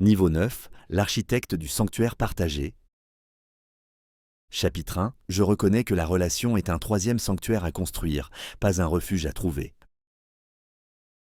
Niveau 9, l'architecte du sanctuaire partagé. Chapitre 1, je reconnais que la relation est un troisième sanctuaire à construire, pas un refuge à trouver.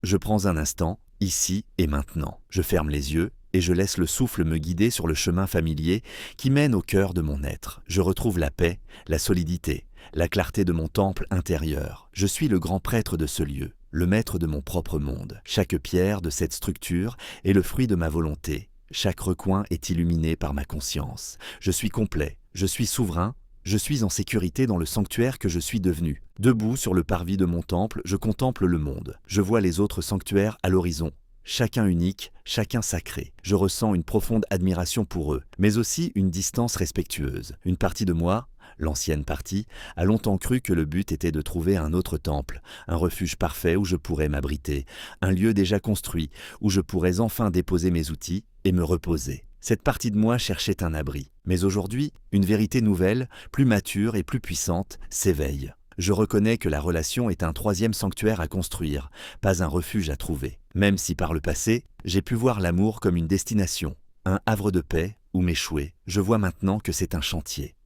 Je prends un instant, ici et maintenant. Je ferme les yeux et je laisse le souffle me guider sur le chemin familier qui mène au cœur de mon être. Je retrouve la paix, la solidité, la clarté de mon temple intérieur. Je suis le grand prêtre de ce lieu, le maître de mon propre monde. Chaque pierre de cette structure est le fruit de ma volonté. Chaque recoin est illuminé par ma conscience. Je suis complet, je suis souverain, je suis en sécurité dans le sanctuaire que je suis devenu. Debout sur le parvis de mon temple, je contemple le monde. Je vois les autres sanctuaires à l'horizon. Chacun unique, chacun sacré. Je ressens une profonde admiration pour eux, mais aussi une distance respectueuse. Une partie de moi, l'ancienne partie, a longtemps cru que le but était de trouver un autre temple, un refuge parfait où je pourrais m'abriter, un lieu déjà construit, où je pourrais enfin déposer mes outils et me reposer. Cette partie de moi cherchait un abri. Mais aujourd'hui, une vérité nouvelle, plus mature et plus puissante, s'éveille. Je reconnais que la relation est un troisième sanctuaire à construire, pas un refuge à trouver. Même si par le passé, j'ai pu voir l'amour comme une destination, un havre de paix où m'échouer, je vois maintenant que c'est un chantier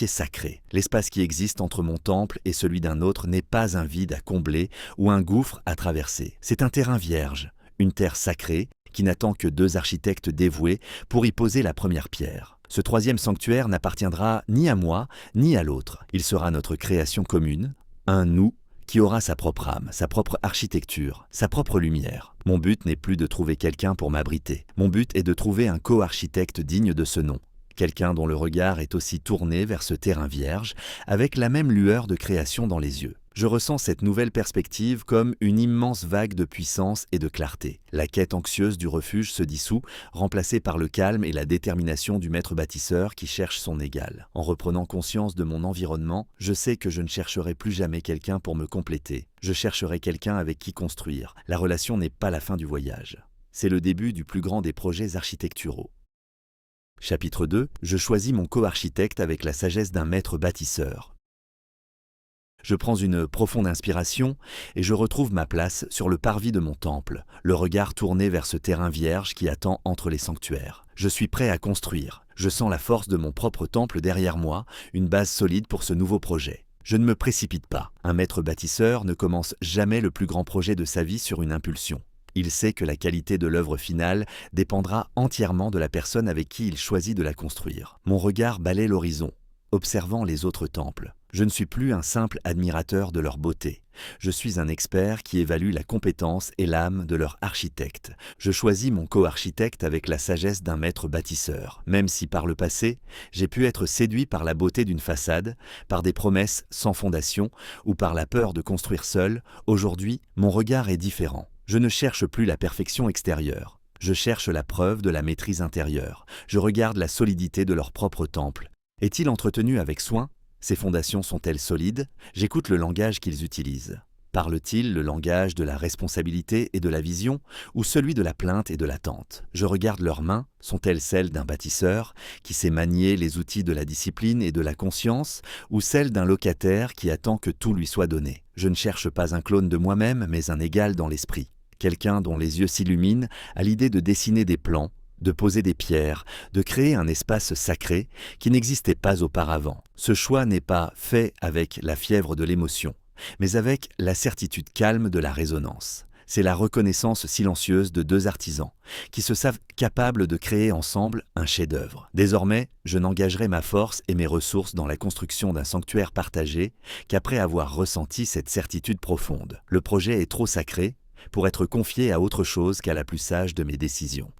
sacré. L'espace qui existe entre mon temple et celui d'un autre n'est pas un vide à combler ou un gouffre à traverser. C'est un terrain vierge, une terre sacrée qui n'attend que deux architectes dévoués pour y poser la première pierre. Ce troisième sanctuaire n'appartiendra ni à moi ni à l'autre. Il sera notre création commune, un nous qui aura sa propre âme, sa propre architecture, sa propre lumière. Mon but n'est plus de trouver quelqu'un pour m'abriter. Mon but est de trouver un co-architecte digne de ce nom. Quelqu'un dont le regard est aussi tourné vers ce terrain vierge, avec la même lueur de création dans les yeux. Je ressens cette nouvelle perspective comme une immense vague de puissance et de clarté. La quête anxieuse du refuge se dissout, remplacée par le calme et la détermination du maître bâtisseur qui cherche son égal. En reprenant conscience de mon environnement, je sais que je ne chercherai plus jamais quelqu'un pour me compléter. Je chercherai quelqu'un avec qui construire. La relation n'est pas la fin du voyage. C'est le début du plus grand des projets architecturaux. Chapitre 2, je choisis mon co-architecte avec la sagesse d'un maître bâtisseur. Je prends une profonde inspiration et je retrouve ma place sur le parvis de mon temple, le regard tourné vers ce terrain vierge qui attend entre les sanctuaires. Je suis prêt à construire. Je sens la force de mon propre temple derrière moi, une base solide pour ce nouveau projet. Je ne me précipite pas. Un maître bâtisseur ne commence jamais le plus grand projet de sa vie sur une impulsion. Il sait que la qualité de l'œuvre finale dépendra entièrement de la personne avec qui il choisit de la construire. Mon regard balaie l'horizon, observant les autres temples. Je ne suis plus un simple admirateur de leur beauté. Je suis un expert qui évalue la compétence et l'âme de leur architecte. Je choisis mon co-architecte avec la sagesse d'un maître bâtisseur. Même si par le passé, j'ai pu être séduit par la beauté d'une façade, par des promesses sans fondation ou par la peur de construire seul, aujourd'hui, mon regard est différent. Je ne cherche plus la perfection extérieure. Je cherche la preuve de la maîtrise intérieure. Je regarde la solidité de leur propre temple. Est-il entretenu avec soin? Ses fondations sont-elles solides? J'écoute le langage qu'ils utilisent. Parle-t-il le langage de la responsabilité et de la vision ou celui de la plainte et de l'attente? Je regarde leurs mains. Sont-elles celles d'un bâtisseur qui sait manier les outils de la discipline et de la conscience ou celles d'un locataire qui attend que tout lui soit donné? Je ne cherche pas un clone de moi-même mais un égal dans l'esprit. Quelqu'un dont les yeux s'illuminent à l'idée de dessiner des plans, de poser des pierres, de créer un espace sacré qui n'existait pas auparavant. Ce choix n'est pas fait avec la fièvre de l'émotion, mais avec la certitude calme de la résonance. C'est la reconnaissance silencieuse de deux artisans qui se savent capables de créer ensemble un chef-d'œuvre. Désormais, je n'engagerai ma force et mes ressources dans la construction d'un sanctuaire partagé qu'après avoir ressenti cette certitude profonde. Le projet est trop sacré pour être confié à autre chose qu'à la plus sage de mes décisions.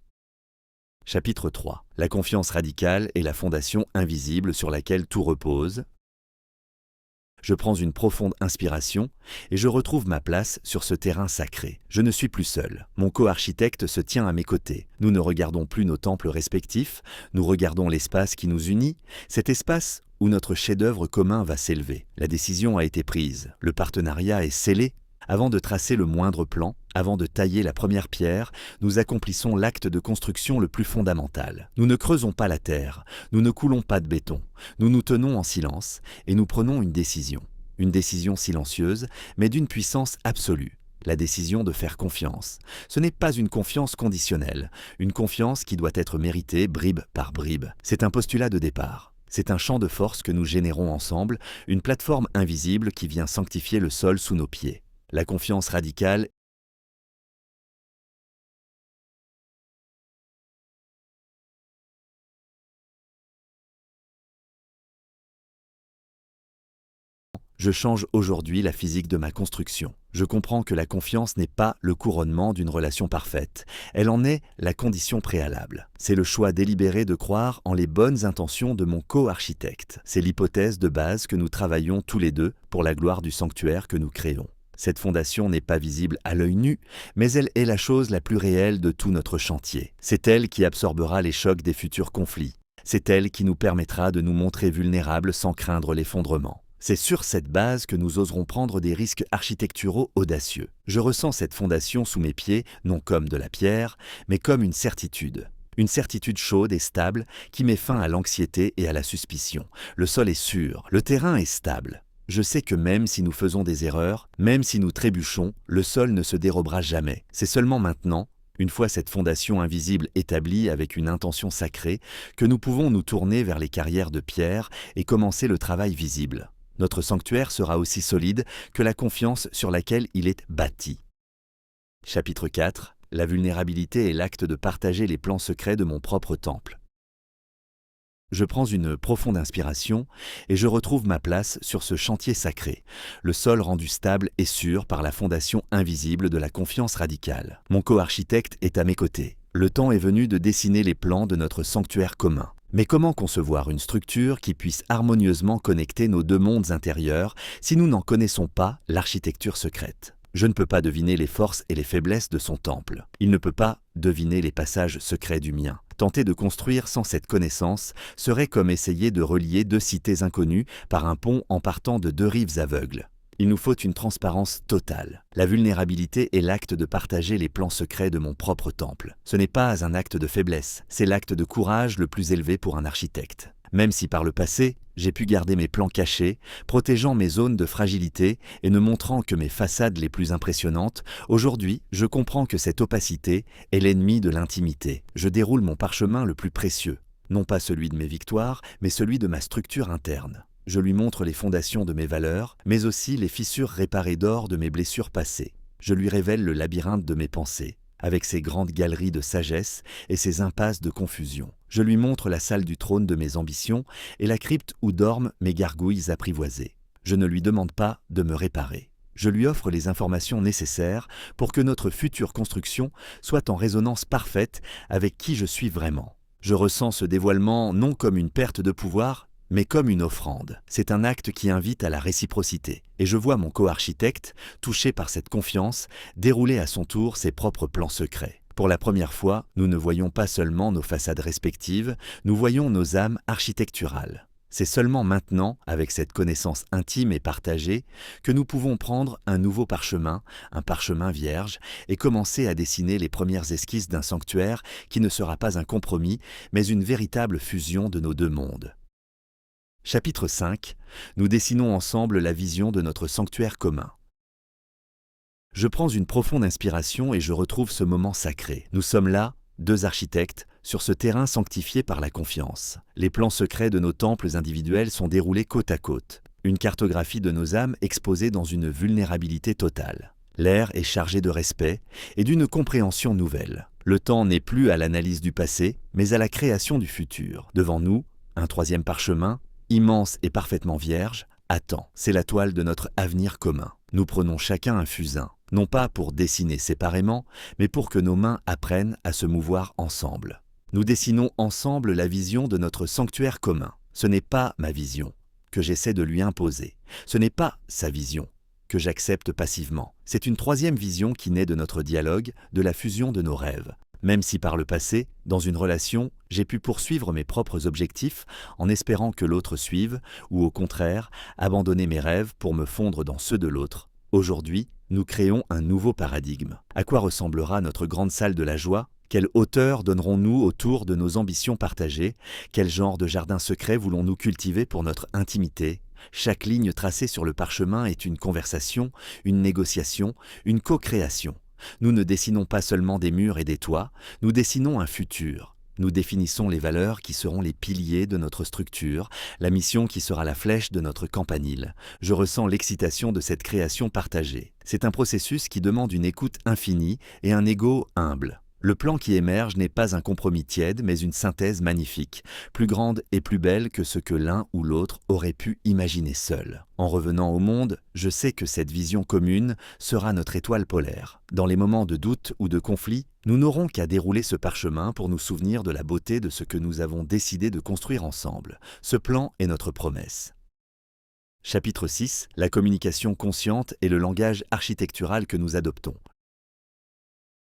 Chapitre 3. La confiance radicale est la fondation invisible sur laquelle tout repose. Je prends une profonde inspiration et je retrouve ma place sur ce terrain sacré. Je ne suis plus seul. Mon co-architecte se tient à mes côtés. Nous ne regardons plus nos temples respectifs, nous regardons l'espace qui nous unit, cet espace où notre chef-d'œuvre commun va s'élever. La décision a été prise, le partenariat est scellé. Avant de tracer le moindre plan, avant de tailler la première pierre, nous accomplissons l'acte de construction le plus fondamental. Nous ne creusons pas la terre, nous ne coulons pas de béton, nous nous tenons en silence et nous prenons une décision. Une décision silencieuse, mais d'une puissance absolue. la décision de faire confiance. Ce n'est pas une confiance conditionnelle, une confiance qui doit être méritée bribe par bribe. C'est un postulat de départ. C'est un champ de force que nous générons ensemble, une plateforme invisible qui vient sanctifier le sol sous nos pieds. La confiance radicale Je change aujourd'hui la physique de ma construction. Je comprends que la confiance n'est pas le couronnement d'une relation parfaite. Elle en est la condition préalable. C'est le choix délibéré de croire en les bonnes intentions de mon co-architecte. C'est l'hypothèse de base que nous travaillons tous les deux pour la gloire du sanctuaire que nous créons. Cette fondation n'est pas visible à l'œil nu, mais elle est la chose la plus réelle de tout notre chantier. C'est elle qui absorbera les chocs des futurs conflits. C'est elle qui nous permettra de nous montrer vulnérables sans craindre l'effondrement. C'est sur cette base que nous oserons prendre des risques architecturaux audacieux. Je ressens cette fondation sous mes pieds, non comme de la pierre, mais comme une certitude. Une certitude chaude et stable qui met fin à l'anxiété et à la suspicion. Le sol est sûr, le terrain est stable. Je sais que même si nous faisons des erreurs, même si nous trébuchons, le sol ne se dérobera jamais. C'est seulement maintenant, une fois cette fondation invisible établie avec une intention sacrée, que nous pouvons nous tourner vers les carrières de pierre et commencer le travail visible. Notre sanctuaire sera aussi solide que la confiance sur laquelle il est bâti. Chapitre 4. La vulnérabilité est l'acte de partager les plans secrets de mon propre temple. Je prends une profonde inspiration et je retrouve ma place sur ce chantier sacré, le sol rendu stable et sûr par la fondation invisible de la confiance radicale. Mon co-architecte est à mes côtés. Le temps est venu de dessiner les plans de notre sanctuaire commun. Mais comment concevoir une structure qui puisse harmonieusement connecter nos deux mondes intérieurs si nous n'en connaissons pas l'architecture secrète ? Je ne peux pas deviner les forces et les faiblesses de son temple. Il ne peut pas deviner les passages secrets du mien. Tenter de construire sans cette connaissance serait comme essayer de relier deux cités inconnues par un pont en partant de deux rives aveugles. Il nous faut une transparence totale. La vulnérabilité est l'acte de partager les plans secrets de mon propre temple. Ce n'est pas un acte de faiblesse, c'est l'acte de courage le plus élevé pour un architecte. Même si par le passé, j'ai pu garder mes plans cachés, protégeant mes zones de fragilité et ne montrant que mes façades les plus impressionnantes, aujourd'hui, je comprends que cette opacité est l'ennemi de l'intimité. Je déroule mon parchemin le plus précieux, non pas celui de mes victoires, mais celui de ma structure interne. Je lui montre les fondations de mes valeurs, mais aussi les fissures réparées d'or de mes blessures passées. Je lui révèle le labyrinthe de mes pensées, avec ses grandes galeries de sagesse et ses impasses de confusion. Je lui montre la salle du trône de mes ambitions et la crypte où dorment mes gargouilles apprivoisées. Je ne lui demande pas de me réparer. Je lui offre les informations nécessaires pour que notre future construction soit en résonance parfaite avec qui je suis vraiment. Je ressens ce dévoilement non comme une perte de pouvoir, mais comme une offrande. C'est un acte qui invite à la réciprocité. Et je vois mon co-architecte, touché par cette confiance, dérouler à son tour ses propres plans secrets. Pour la première fois, nous ne voyons pas seulement nos façades respectives, nous voyons nos âmes architecturales. C'est seulement maintenant, avec cette connaissance intime et partagée, que nous pouvons prendre un nouveau parchemin, un parchemin vierge, et commencer à dessiner les premières esquisses d'un sanctuaire qui ne sera pas un compromis, mais une véritable fusion de nos deux mondes. Chapitre 5. Nous dessinons ensemble la vision de notre sanctuaire commun. Je prends une profonde inspiration et je retrouve ce moment sacré. Nous sommes là, deux architectes, sur ce terrain sanctifié par la confiance. Les plans secrets de nos temples individuels sont déroulés côte à côte. Une cartographie de nos âmes exposée dans une vulnérabilité totale. L'air est chargé de respect et d'une compréhension nouvelle. Le temps n'est plus à l'analyse du passé, mais à la création du futur. Devant nous, un troisième parchemin, immense et parfaitement vierge, attend. C'est la toile de notre avenir commun. Nous prenons chacun un fusain, non pas pour dessiner séparément, mais pour que nos mains apprennent à se mouvoir ensemble. Nous dessinons ensemble la vision de notre sanctuaire commun. Ce n'est pas ma vision que j'essaie de lui imposer. Ce n'est pas sa vision que j'accepte passivement. C'est une troisième vision qui naît de notre dialogue, de la fusion de nos rêves. Même si par le passé, dans une relation, j'ai pu poursuivre mes propres objectifs en espérant que l'autre suive, ou au contraire, abandonner mes rêves pour me fondre dans ceux de l'autre, aujourd'hui, nous créons un nouveau paradigme. À quoi ressemblera notre grande salle de la joie ? Quelle hauteur donnerons-nous autour de nos ambitions partagées ? Quel genre de jardin secret voulons-nous cultiver pour notre intimité ? Chaque ligne tracée sur le parchemin est une conversation, une négociation, une co-création. Nous ne dessinons pas seulement des murs et des toits, nous dessinons un futur. Nous définissons les valeurs qui seront les piliers de notre structure, la mission qui sera la flèche de notre campanile. Je ressens l'excitation de cette création partagée. C'est un processus qui demande une écoute infinie et un ego humble. Le plan qui émerge n'est pas un compromis tiède, mais une synthèse magnifique, plus grande et plus belle que ce que l'un ou l'autre aurait pu imaginer seul. En revenant au monde, je sais que cette vision commune sera notre étoile polaire. Dans les moments de doute ou de conflit, nous n'aurons qu'à dérouler ce parchemin pour nous souvenir de la beauté de ce que nous avons décidé de construire ensemble. Ce plan est notre promesse. Chapitre 6. La communication consciente et le langage architectural que nous adoptons.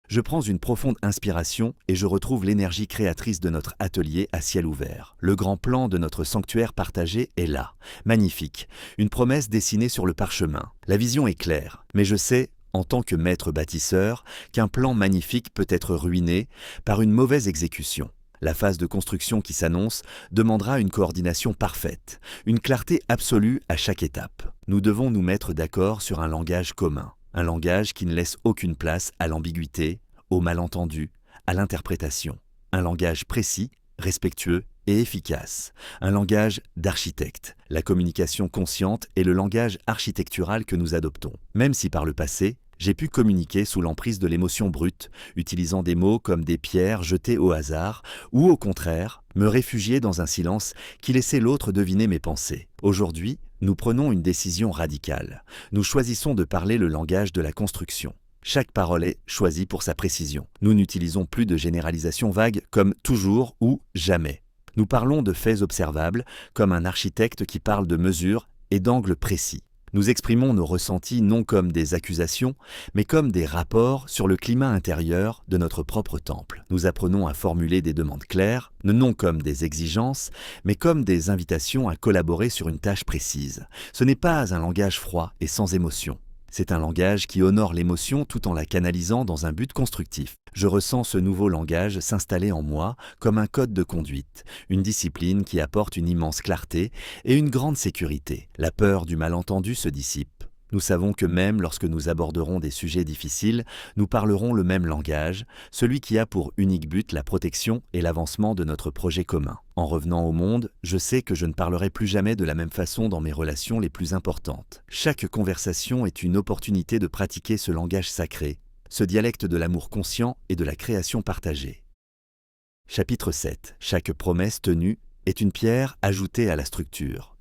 Je prends une profonde inspiration et je retrouve l'énergie créatrice de notre atelier à ciel ouvert. Le grand plan de notre sanctuaire partagé est là, magnifique, une promesse dessinée sur le parchemin. La vision est claire, mais je sais, en tant que maître bâtisseur, qu'un plan magnifique peut être ruiné par une mauvaise exécution. La phase de construction qui s'annonce demandera une coordination parfaite, une clarté absolue à chaque étape. Nous devons nous mettre d'accord sur un langage commun. Un langage qui ne laisse aucune place à l'ambiguïté, au malentendu, à l'interprétation. Un langage précis, respectueux et efficace. Un langage d'architecte. La communication consciente est le langage architectural que nous adoptons. Même si par le passé, j'ai pu communiquer sous l'emprise de l'émotion brute, utilisant des mots comme des pierres jetées au hasard, ou au contraire, me réfugier dans un silence qui laissait l'autre deviner mes pensées. Aujourd'hui, nous prenons une décision radicale. Nous choisissons de parler le langage de la construction. Chaque parole est choisie pour sa précision. Nous n'utilisons plus de généralisations vagues comme « toujours » ou « jamais ». Nous parlons de faits observables comme un architecte qui parle de mesures et d'angles précis. Nous exprimons nos ressentis non comme des accusations, mais comme des rapports sur le climat intérieur de notre propre temple. Nous apprenons à formuler des demandes claires, non comme des exigences, mais comme des invitations à collaborer sur une tâche précise. Ce n'est pas un langage froid et sans émotion. C'est un langage qui honore l'émotion tout en la canalisant dans un but constructif. Je ressens ce nouveau langage s'installer en moi comme un code de conduite, une discipline qui apporte une immense clarté et une grande sécurité. La peur du malentendu se dissipe. Nous savons que même lorsque nous aborderons des sujets difficiles, nous parlerons le même langage, celui qui a pour unique but la protection et l'avancement de notre projet commun. En revenant au monde, je sais que je ne parlerai plus jamais de la même façon dans mes relations les plus importantes. Chaque conversation est une opportunité de pratiquer ce langage sacré, ce dialecte de l'amour conscient et de la création partagée. Chapitre 7. Chaque promesse tenue est une pierre ajoutée à la structure.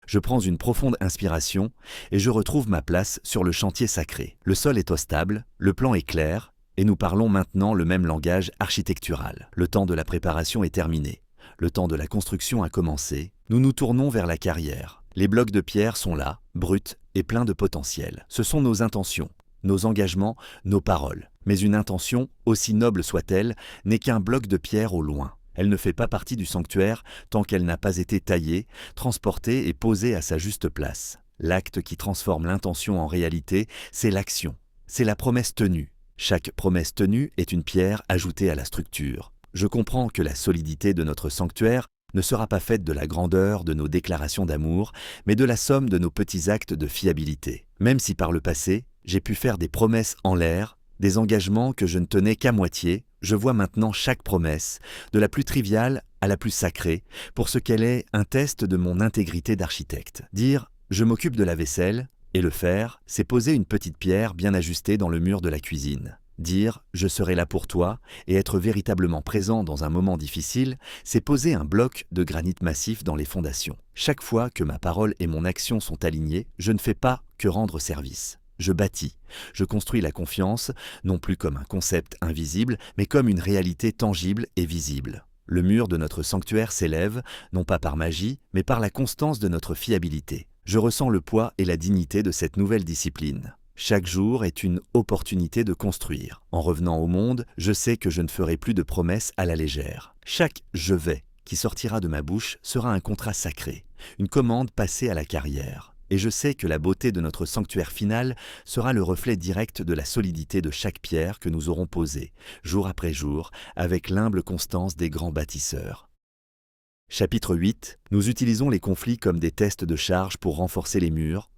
Je prends une profonde inspiration et je retrouve ma place sur le chantier sacré. Le sol est stable, le plan est clair et nous parlons maintenant le même langage architectural. Le temps de la préparation est terminé. Le temps de la construction a commencé. Nous nous tournons vers la carrière. Les blocs de pierre sont là, bruts et pleins de potentiel. Ce sont nos intentions, nos engagements, nos paroles. Mais une intention, aussi noble soit-elle, n'est qu'un bloc de pierre au loin. Elle ne fait pas partie du sanctuaire tant qu'elle n'a pas été taillée, transportée et posée à sa juste place. L'acte qui transforme l'intention en réalité, c'est l'action. C'est la promesse tenue. Chaque promesse tenue est une pierre ajoutée à la structure. Je comprends que la solidité de notre sanctuaire ne sera pas faite de la grandeur de nos déclarations d'amour, mais de la somme de nos petits actes de fiabilité. Même si par le passé, j'ai pu faire des promesses en l'air, des engagements que je ne tenais qu'à moitié, je vois maintenant chaque promesse, de la plus triviale à la plus sacrée, pour ce qu'elle est un test de mon intégrité d'architecte. Dire « je m'occupe de la vaisselle » et le faire, c'est poser une petite pierre bien ajustée dans le mur de la cuisine. Dire « je serai là pour toi » et être véritablement présent dans un moment difficile, c'est poser un bloc de granit massif dans les fondations. Chaque fois que ma parole et mon action sont alignées, je ne fais pas que rendre service. Je bâtis, je construis la confiance, non plus comme un concept invisible, mais comme une réalité tangible et visible. Le mur de notre sanctuaire s'élève, non pas par magie, mais par la constance de notre fiabilité. Je ressens le poids et la dignité de cette nouvelle discipline. Chaque jour est une opportunité de construire. En revenant au monde, je sais que je ne ferai plus de promesses à la légère. Chaque « je vais » qui sortira de ma bouche sera un contrat sacré, une commande passée à la carrière. Et je sais que la beauté de notre sanctuaire final sera le reflet direct de la solidité de chaque pierre que nous aurons posée, jour après jour, avec l'humble constance des grands bâtisseurs. Chapitre 8. Nous utilisons les conflits comme des tests de charge pour renforcer les murs.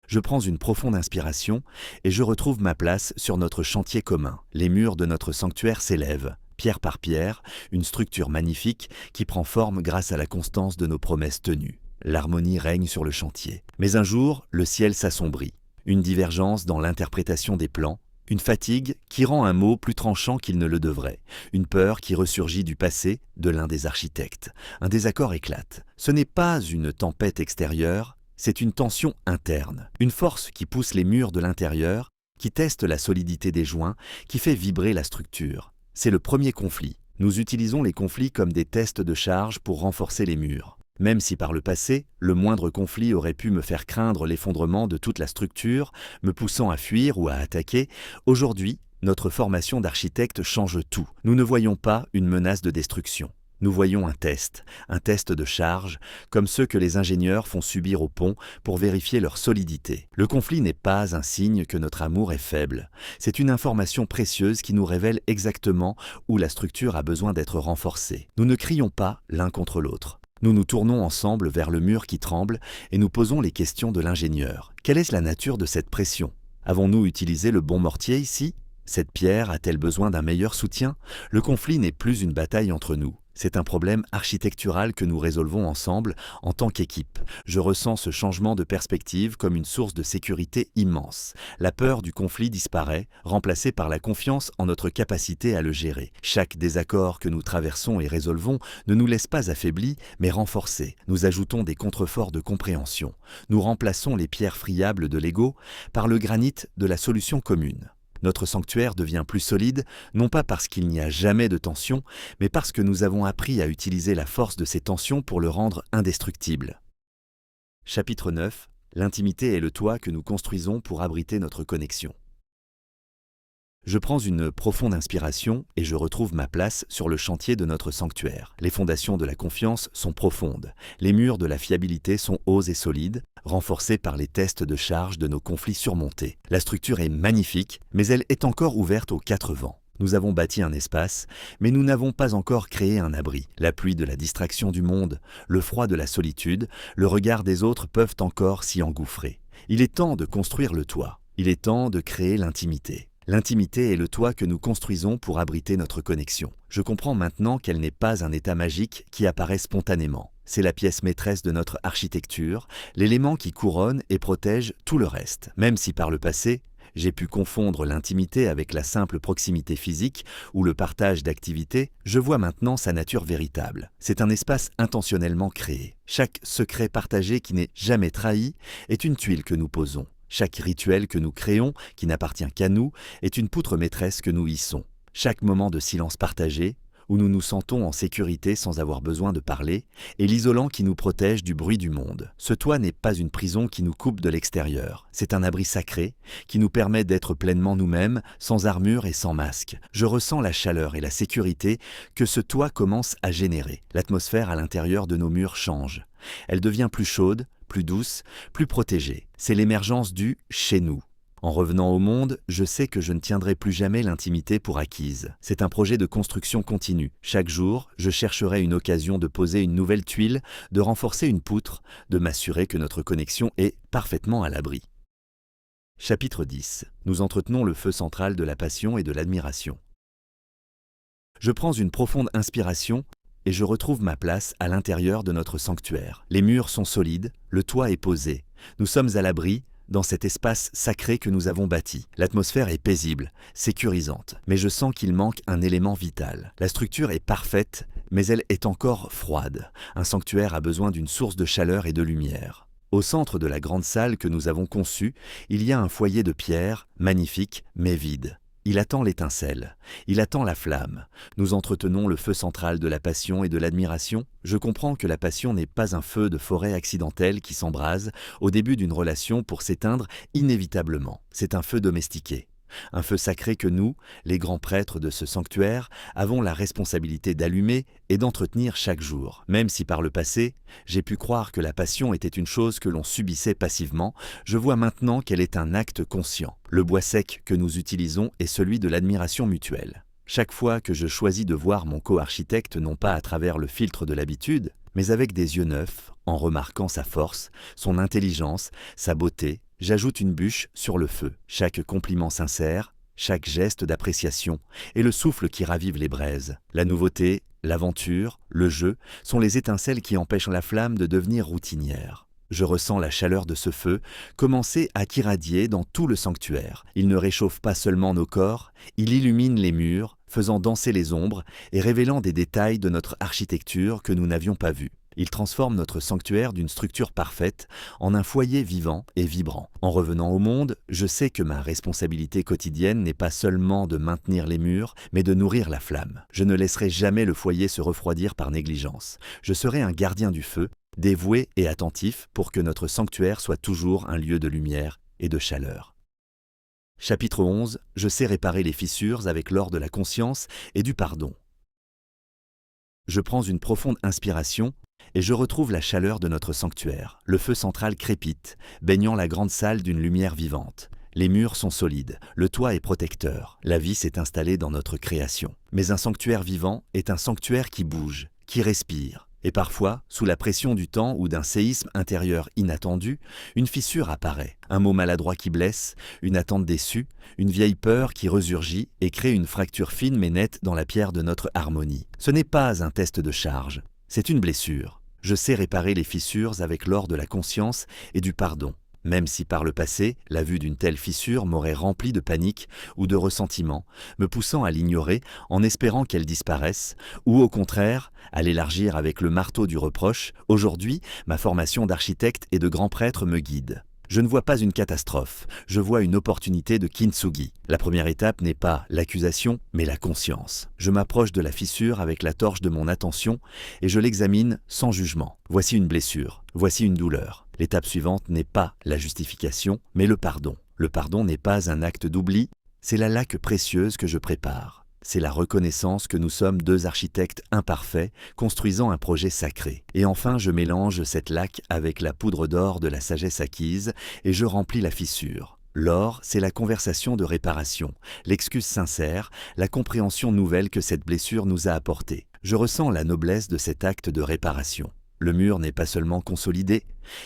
Je prends une profonde inspiration et je retrouve ma place sur notre chantier commun. Les murs de notre sanctuaire s'élèvent, pierre par pierre, une structure magnifique qui prend forme grâce à la constance de nos promesses tenues. L'harmonie règne sur le chantier. Mais un jour, le ciel s'assombrit. Une divergence dans l'interprétation des plans, une fatigue qui rend un mot plus tranchant qu'il ne le devrait, une peur qui ressurgit du passé de l'un des architectes. Un désaccord éclate. Ce n'est pas une tempête extérieure, c'est une tension interne, une force qui pousse les murs de l'intérieur, qui teste la solidité des joints, qui fait vibrer la structure. C'est le premier conflit. Nous utilisons les conflits comme des tests de charge pour renforcer les murs. Même si par le passé, le moindre conflit aurait pu me faire craindre l'effondrement de toute la structure, me poussant à fuir ou à attaquer, aujourd'hui, notre formation d'architecte change tout. Nous ne voyons pas une menace de destruction. Nous voyons un test de charge, comme ceux que les ingénieurs font subir au pont pour vérifier leur solidité. Le conflit n'est pas un signe que notre amour est faible. C'est une information précieuse qui nous révèle exactement où la structure a besoin d'être renforcée. Nous ne crions pas l'un contre l'autre. Nous nous tournons ensemble vers le mur qui tremble et nous posons les questions de l'ingénieur. Quelle est la nature de cette pression? Avons-nous utilisé le bon mortier ici? Cette pierre a-t-elle besoin d'un meilleur soutien? Le conflit n'est plus une bataille entre nous. C'est un problème architectural que nous résolvons ensemble en tant qu'équipe. Je ressens ce changement de perspective comme une source de sécurité immense. La peur du conflit disparaît, remplacée par la confiance en notre capacité à le gérer. Chaque désaccord que nous traversons et résolvons ne nous laisse pas affaiblis, mais renforcés. Nous ajoutons des contreforts de compréhension. Nous remplaçons les pierres friables de l'ego par le granit de la solution commune. Notre sanctuaire devient plus solide, non pas parce qu'il n'y a jamais de tension, mais parce que nous avons appris à utiliser la force de ces tensions pour le rendre indestructible. Chapitre 9. L'intimité est le toit que nous construisons pour abriter notre connexion. Je prends une profonde inspiration et je retrouve ma place sur le chantier de notre sanctuaire. Les fondations de la confiance sont profondes. Les murs de la fiabilité sont hauts et solides, renforcés par les tests de charge de nos conflits surmontés. La structure est magnifique, mais elle est encore ouverte aux quatre vents. Nous avons bâti un espace, mais nous n'avons pas encore créé un abri. La pluie de la distraction du monde, le froid de la solitude, le regard des autres peuvent encore s'y engouffrer. Il est temps de construire le toit. Il est temps de créer l'intimité. L'intimité est le toit que nous construisons pour abriter notre connexion. Je comprends maintenant qu'elle n'est pas un état magique qui apparaît spontanément. C'est la pièce maîtresse de notre architecture, l'élément qui couronne et protège tout le reste. Même si par le passé, j'ai pu confondre l'intimité avec la simple proximité physique ou le partage d'activités, je vois maintenant sa nature véritable. C'est un espace intentionnellement créé. Chaque secret partagé qui n'est jamais trahi est une tuile que nous posons. Chaque rituel que nous créons, qui n'appartient qu'à nous, est une poutre maîtresse que nous hissons. Chaque moment de silence partagé, où nous nous sentons en sécurité sans avoir besoin de parler, est l'isolant qui nous protège du bruit du monde. Ce toit n'est pas une prison qui nous coupe de l'extérieur. C'est un abri sacré qui nous permet d'être pleinement nous-mêmes, sans armure et sans masque. Je ressens la chaleur et la sécurité que ce toit commence à générer. L'atmosphère à l'intérieur de nos murs change. Elle devient plus chaude, plus douce, plus protégée. C'est l'émergence du « chez nous ». En revenant au monde, je sais que je ne tiendrai plus jamais l'intimité pour acquise. C'est un projet de construction continue. Chaque jour, je chercherai une occasion de poser une nouvelle tuile, de renforcer une poutre, de m'assurer que notre connexion est parfaitement à l'abri. Chapitre 10. Nous entretenons le feu central de la passion et de l'admiration. Je prends une profonde inspiration et je retrouve ma place à l'intérieur de notre sanctuaire. Les murs sont solides, le toit est posé. Nous sommes à l'abri dans cet espace sacré que nous avons bâti. L'atmosphère est paisible, sécurisante, mais je sens qu'il manque un élément vital. La structure est parfaite, mais elle est encore froide. Un sanctuaire a besoin d'une source de chaleur et de lumière. Au centre de la grande salle que nous avons conçue, il y a un foyer de pierre, magnifique, mais vide. Il attend l'étincelle, il attend la flamme. Nous entretenons le feu central de la passion et de l'admiration. Je comprends que la passion n'est pas un feu de forêt accidentel qui s'embrase au début d'une relation pour s'éteindre inévitablement. C'est un feu domestiqué. Un feu sacré que nous, les grands prêtres de ce sanctuaire, avons la responsabilité d'allumer et d'entretenir chaque jour. Même si par le passé, j'ai pu croire que la passion était une chose que l'on subissait passivement, je vois maintenant qu'elle est un acte conscient. Le bois sec que nous utilisons est celui de l'admiration mutuelle. Chaque fois que je choisis de voir mon co-architecte non pas à travers le filtre de l'habitude, mais avec des yeux neufs, en remarquant sa force, son intelligence, sa beauté, j'ajoute une bûche sur le feu. Chaque compliment sincère, chaque geste d'appréciation et le souffle qui ravive les braises. La nouveauté, l'aventure, le jeu sont les étincelles qui empêchent la flamme de devenir routinière. Je ressens la chaleur de ce feu commencer à irradier dans tout le sanctuaire. Il ne réchauffe pas seulement nos corps, il illumine les murs, faisant danser les ombres et révélant des détails de notre architecture que nous n'avions pas vus. Il transforme notre sanctuaire d'une structure parfaite en un foyer vivant et vibrant. En revenant au monde, je sais que ma responsabilité quotidienne n'est pas seulement de maintenir les murs, mais de nourrir la flamme. Je ne laisserai jamais le foyer se refroidir par négligence. Je serai un gardien du feu, dévoué et attentif pour que notre sanctuaire soit toujours un lieu de lumière et de chaleur. Chapitre 11. Je sais réparer les fissures avec l'or de la conscience et du pardon. Je prends une profonde inspiration et je retrouve la chaleur de notre sanctuaire. Le feu central crépite, baignant la grande salle d'une lumière vivante. Les murs sont solides, le toit est protecteur, la vie s'est installée dans notre création. Mais un sanctuaire vivant est un sanctuaire qui bouge, qui respire. Et parfois, sous la pression du temps ou d'un séisme intérieur inattendu, une fissure apparaît, un mot maladroit qui blesse, une attente déçue, une vieille peur qui resurgit et crée une fracture fine mais nette dans la pierre de notre harmonie. Ce n'est pas un test de charge, c'est une blessure. Je sais réparer les fissures avec l'or de la conscience et du pardon. Même si par le passé, la vue d'une telle fissure m'aurait rempli de panique ou de ressentiment, me poussant à l'ignorer en espérant qu'elle disparaisse, ou au contraire, à l'élargir avec le marteau du reproche, aujourd'hui, ma formation d'architecte et de grand prêtre me guide. Je ne vois pas une catastrophe, je vois une opportunité de kintsugi. La première étape n'est pas l'accusation, mais la conscience. Je m'approche de la fissure avec la torche de mon attention et je l'examine sans jugement. Voici une blessure, voici une douleur. L'étape suivante n'est pas la justification, mais le pardon. Le pardon n'est pas un acte d'oubli, c'est la laque précieuse que je prépare. C'est la reconnaissance que nous sommes deux architectes imparfaits, construisant un projet sacré. Et enfin, je mélange cette laque avec la poudre d'or de la sagesse acquise et je remplis la fissure. L'or, c'est la conversation de réparation, l'excuse sincère, la compréhension nouvelle que cette blessure nous a apportée. Je ressens la noblesse de cet acte de réparation. Le mur n'est pas seulement consolidé,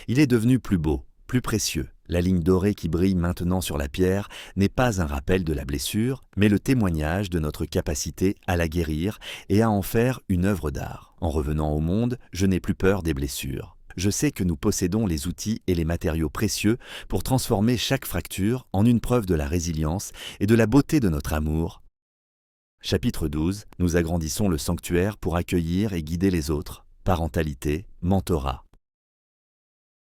il est devenu plus beau, plus précieux. La ligne dorée qui brille maintenant sur la pierre n'est pas un rappel de la blessure, mais le témoignage de notre capacité à la guérir et à en faire une œuvre d'art. En revenant au monde, je n'ai plus peur des blessures. Je sais que nous possédons les outils et les matériaux précieux pour transformer chaque fracture en une preuve de la résilience et de la beauté de notre amour. Chapitre 12. Nous agrandissons le sanctuaire pour accueillir et guider les autres. Parentalité, mentorat.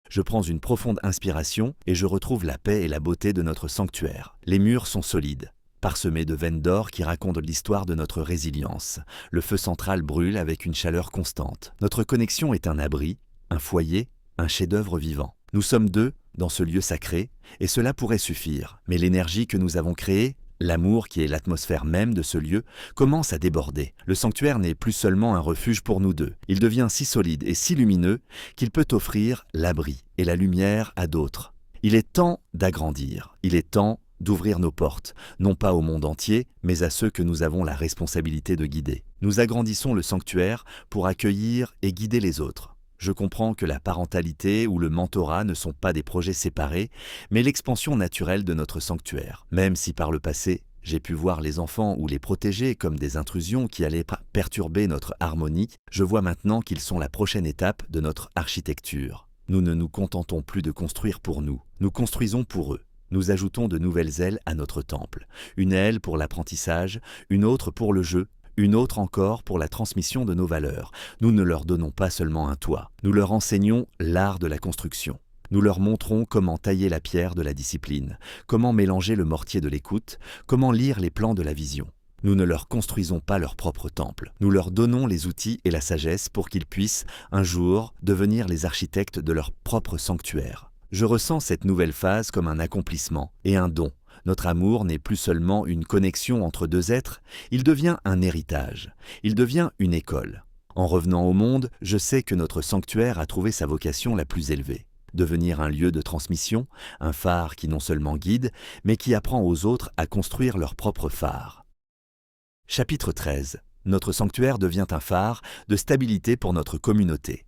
Je prends une profonde inspiration et je retrouve la paix et la beauté de notre sanctuaire. Les murs sont solides, parsemés de veines d'or qui racontent l'histoire de notre résilience. Le feu central brûle avec une chaleur constante. Notre connexion est un abri, un foyer, un chef-d'œuvre vivant. Nous sommes deux dans ce lieu sacré et cela pourrait suffire. Mais l'énergie que nous avons créée, l'amour qui est l'atmosphère même de ce lieu, commence à déborder. Le sanctuaire n'est plus seulement un refuge pour nous deux. Il devient si solide et si lumineux qu'il peut offrir l'abri et la lumière à d'autres. Il est temps d'agrandir. Il est temps d'ouvrir nos portes, non pas au monde entier, mais à ceux que nous avons la responsabilité de guider. Nous agrandissons le sanctuaire pour accueillir et guider les autres. Je comprends que la parentalité ou le mentorat ne sont pas des projets séparés, mais l'expansion naturelle de notre sanctuaire. Même si par le passé, j'ai pu voir les enfants ou les protéger comme des intrusions qui allaient perturber notre harmonie, je vois maintenant qu'ils sont la prochaine étape de notre architecture. Nous ne nous contentons plus de construire pour nous, nous construisons pour eux. Nous ajoutons de nouvelles ailes à notre temple. Une aile pour l'apprentissage, une autre pour le jeu, une autre encore pour la transmission de nos valeurs. Nous ne leur donnons pas seulement un toit, nous leur enseignons l'art de la construction. Nous leur montrons comment tailler la pierre de la discipline, comment mélanger le mortier de l'écoute, comment lire les plans de la vision. Nous ne leur construisons pas leur propre temple. Nous leur donnons les outils et la sagesse pour qu'ils puissent, un jour, devenir les architectes de leur propre sanctuaire. Je ressens cette nouvelle phase comme un accomplissement et un don. Notre amour n'est plus seulement une connexion entre deux êtres, il devient un héritage, il devient une école. En revenant au monde, je sais que notre sanctuaire a trouvé sa vocation la plus élevée. Devenir un lieu de transmission, un phare qui non seulement guide, mais qui apprend aux autres à construire leur propre phare. Chapitre 13. Notre sanctuaire devient un phare de stabilité pour notre communauté.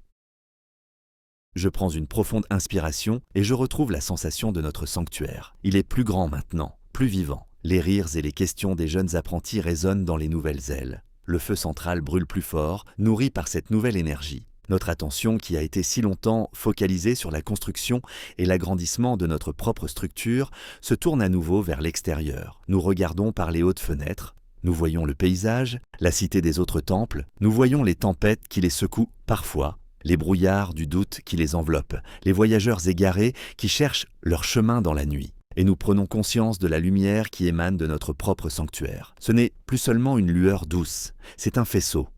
Je prends une profonde inspiration et je retrouve la sensation de notre sanctuaire. Il est plus grand maintenant, plus vivant. Les rires et les questions des jeunes apprentis résonnent dans les nouvelles ailes. Le feu central brûle plus fort, nourri par cette nouvelle énergie. Notre attention, qui a été si longtemps focalisée sur la construction et l'agrandissement de notre propre structure, se tourne à nouveau vers l'extérieur. Nous regardons par les hautes fenêtres. Nous voyons le paysage, la cité des autres temples. Nous voyons les tempêtes qui les secouent parfois, les brouillards du doute qui les enveloppent, les voyageurs égarés qui cherchent leur chemin dans la nuit. Et nous prenons conscience de la lumière qui émane de notre propre sanctuaire. Ce n'est plus seulement une lueur douce, c'est un faisceau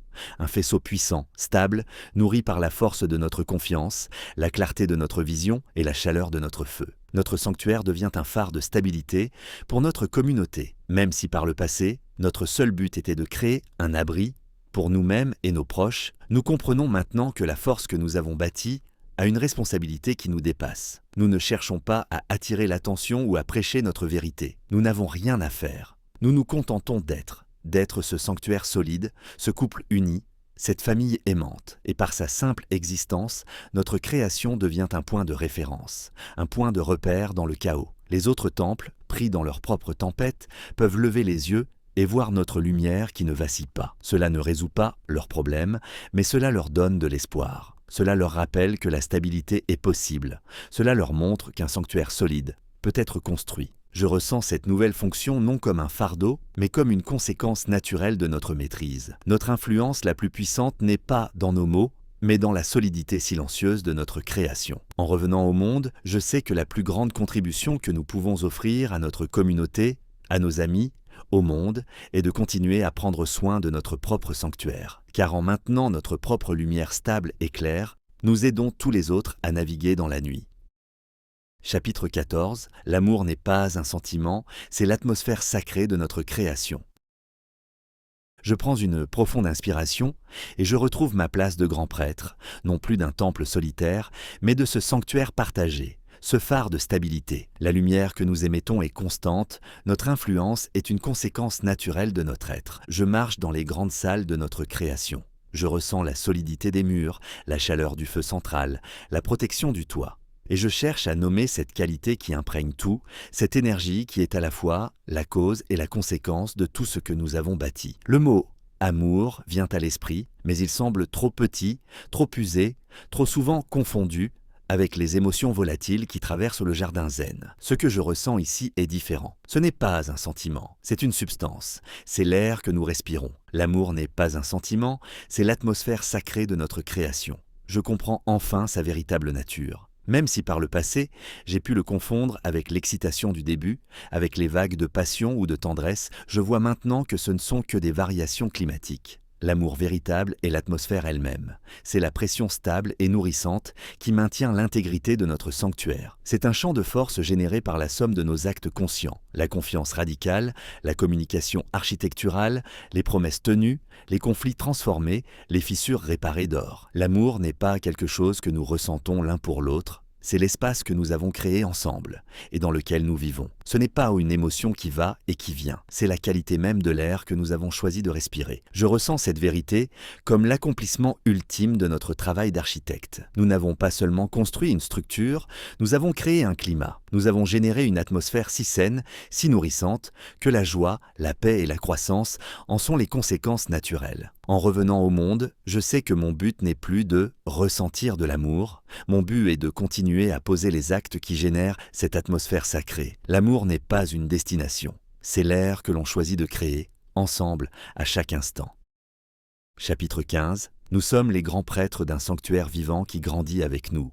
puissant, stable, nourri par la force de notre confiance, la clarté de notre vision et la chaleur de notre feu. Notre sanctuaire devient un phare de stabilité pour notre communauté, même si par le passé, notre seul but était de créer un abri pour nous-mêmes et nos proches. Nous comprenons maintenant que la force que nous avons bâtie a une responsabilité qui nous dépasse. Nous ne cherchons pas à attirer l'attention ou à prêcher notre vérité. Nous n'avons rien à faire. Nous nous contentons d'être ce sanctuaire solide, ce couple uni, cette famille aimante. Et par sa simple existence, notre création devient un point de référence, un point de repère dans le chaos. Les autres temples, pris dans leur propre tempête, peuvent lever les yeux et voir notre lumière qui ne vacille pas. Cela ne résout pas leurs problèmes, mais cela leur donne de l'espoir. Cela leur rappelle que la stabilité est possible. Cela leur montre qu'un sanctuaire solide peut être construit. Je ressens cette nouvelle fonction non comme un fardeau, mais comme une conséquence naturelle de notre maîtrise. Notre influence la plus puissante n'est pas dans nos mots, mais dans la solidité silencieuse de notre création. En revenant au monde, je sais que la plus grande contribution que nous pouvons offrir à notre communauté, à nos amis, au monde, est de continuer à prendre soin de notre propre sanctuaire. Car en maintenant notre propre lumière stable et claire, nous aidons tous les autres à naviguer dans la nuit. Chapitre 14. L'amour n'est pas un sentiment, c'est l'atmosphère sacrée de notre création. Je prends une profonde inspiration et je retrouve ma place de grand prêtre, non plus d'un temple solitaire, mais de ce sanctuaire partagé, ce phare de stabilité. La lumière que nous émettons est constante, notre influence est une conséquence naturelle de notre être. Je marche dans les grandes salles de notre création. Je ressens la solidité des murs, la chaleur du feu central, la protection du toit. Et je cherche à nommer cette qualité qui imprègne tout, cette énergie qui est à la fois la cause et la conséquence de tout ce que nous avons bâti. Le mot « amour » vient à l'esprit, mais il semble trop petit, trop usé, trop souvent confondu avec les émotions volatiles qui traversent le jardin zen. Ce que je ressens ici est différent. Ce n'est pas un sentiment, c'est une substance, c'est l'air que nous respirons. L'amour n'est pas un sentiment, c'est l'atmosphère sacrée de notre création. Je comprends enfin sa véritable nature. Même si par le passé, j'ai pu le confondre avec l'excitation du début, avec les vagues de passion ou de tendresse, je vois maintenant que ce ne sont que des variations climatiques. L'amour véritable est l'atmosphère elle-même. C'est la pression stable et nourrissante qui maintient l'intégrité de notre sanctuaire. C'est un champ de force généré par la somme de nos actes conscients. La confiance radicale, la communication architecturale, les promesses tenues, les conflits transformés, les fissures réparées d'or. L'amour n'est pas quelque chose que nous ressentons l'un pour l'autre. C'est l'espace que nous avons créé ensemble et dans lequel nous vivons. Ce n'est pas une émotion qui va et qui vient, c'est la qualité même de l'air que nous avons choisi de respirer. Je ressens cette vérité comme l'accomplissement ultime de notre travail d'architecte. Nous n'avons pas seulement construit une structure, nous avons créé un climat. Nous avons généré une atmosphère si saine, si nourrissante, que la joie, la paix et la croissance en sont les conséquences naturelles. En revenant au monde, je sais que mon but n'est plus de ressentir de l'amour. Mon but est de continuer à poser les actes qui génèrent cette atmosphère sacrée. L'amour n'est pas une destination. C'est l'air que l'on choisit de créer, ensemble, à chaque instant. Chapitre 15. Nous sommes les grands prêtres d'un sanctuaire vivant qui grandit avec nous.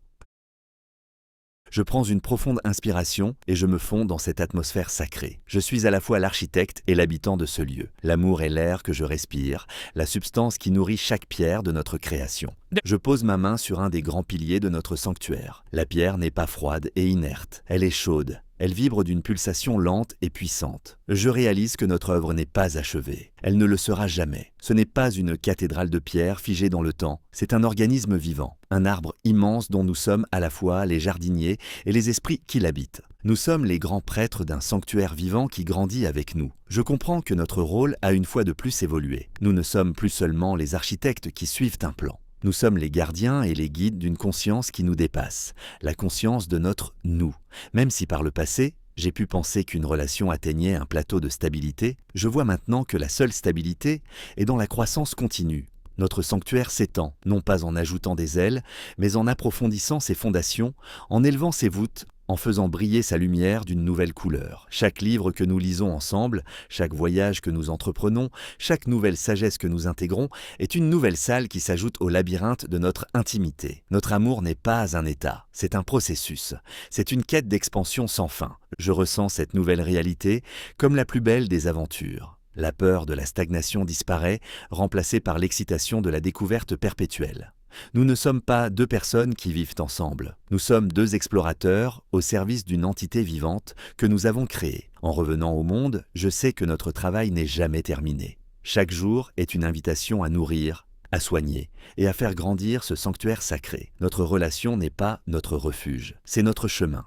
Je prends une profonde inspiration et je me fonds dans cette atmosphère sacrée. Je suis à la fois l'architecte et l'habitant de ce lieu. L'amour est l'air que je respire, la substance qui nourrit chaque pierre de notre création. Je pose ma main sur un des grands piliers de notre sanctuaire. La pierre n'est pas froide et inerte, elle est chaude. Elle vibre d'une pulsation lente et puissante. Je réalise que notre œuvre n'est pas achevée. Elle ne le sera jamais. Ce n'est pas une cathédrale de pierre figée dans le temps, c'est un organisme vivant, un arbre immense dont nous sommes à la fois les jardiniers et les esprits qui l'habitent. Nous sommes les grands prêtres d'un sanctuaire vivant qui grandit avec nous. Je comprends que notre rôle a une fois de plus évolué. Nous ne sommes plus seulement les architectes qui suivent un plan. Nous sommes les gardiens et les guides d'une conscience qui nous dépasse, la conscience de notre « nous ». Même si par le passé, j'ai pu penser qu'une relation atteignait un plateau de stabilité, je vois maintenant que la seule stabilité est dans la croissance continue. Notre sanctuaire s'étend, non pas en ajoutant des ailes, mais en approfondissant ses fondations, en élevant ses voûtes, en faisant briller sa lumière d'une nouvelle couleur. Chaque livre que nous lisons ensemble, chaque voyage que nous entreprenons, chaque nouvelle sagesse que nous intégrons est une nouvelle salle qui s'ajoute au labyrinthe de notre intimité. Notre amour n'est pas un état, c'est un processus. C'est une quête d'expansion sans fin. Je ressens cette nouvelle réalité comme la plus belle des aventures. La peur de la stagnation disparaît, remplacée par l'excitation de la découverte perpétuelle. Nous ne sommes pas deux personnes qui vivent ensemble. Nous sommes deux explorateurs au service d'une entité vivante que nous avons créée. En revenant au monde, je sais que notre travail n'est jamais terminé. Chaque jour est une invitation à nourrir, à soigner et à faire grandir ce sanctuaire sacré. Notre relation n'est pas notre refuge, c'est notre chemin.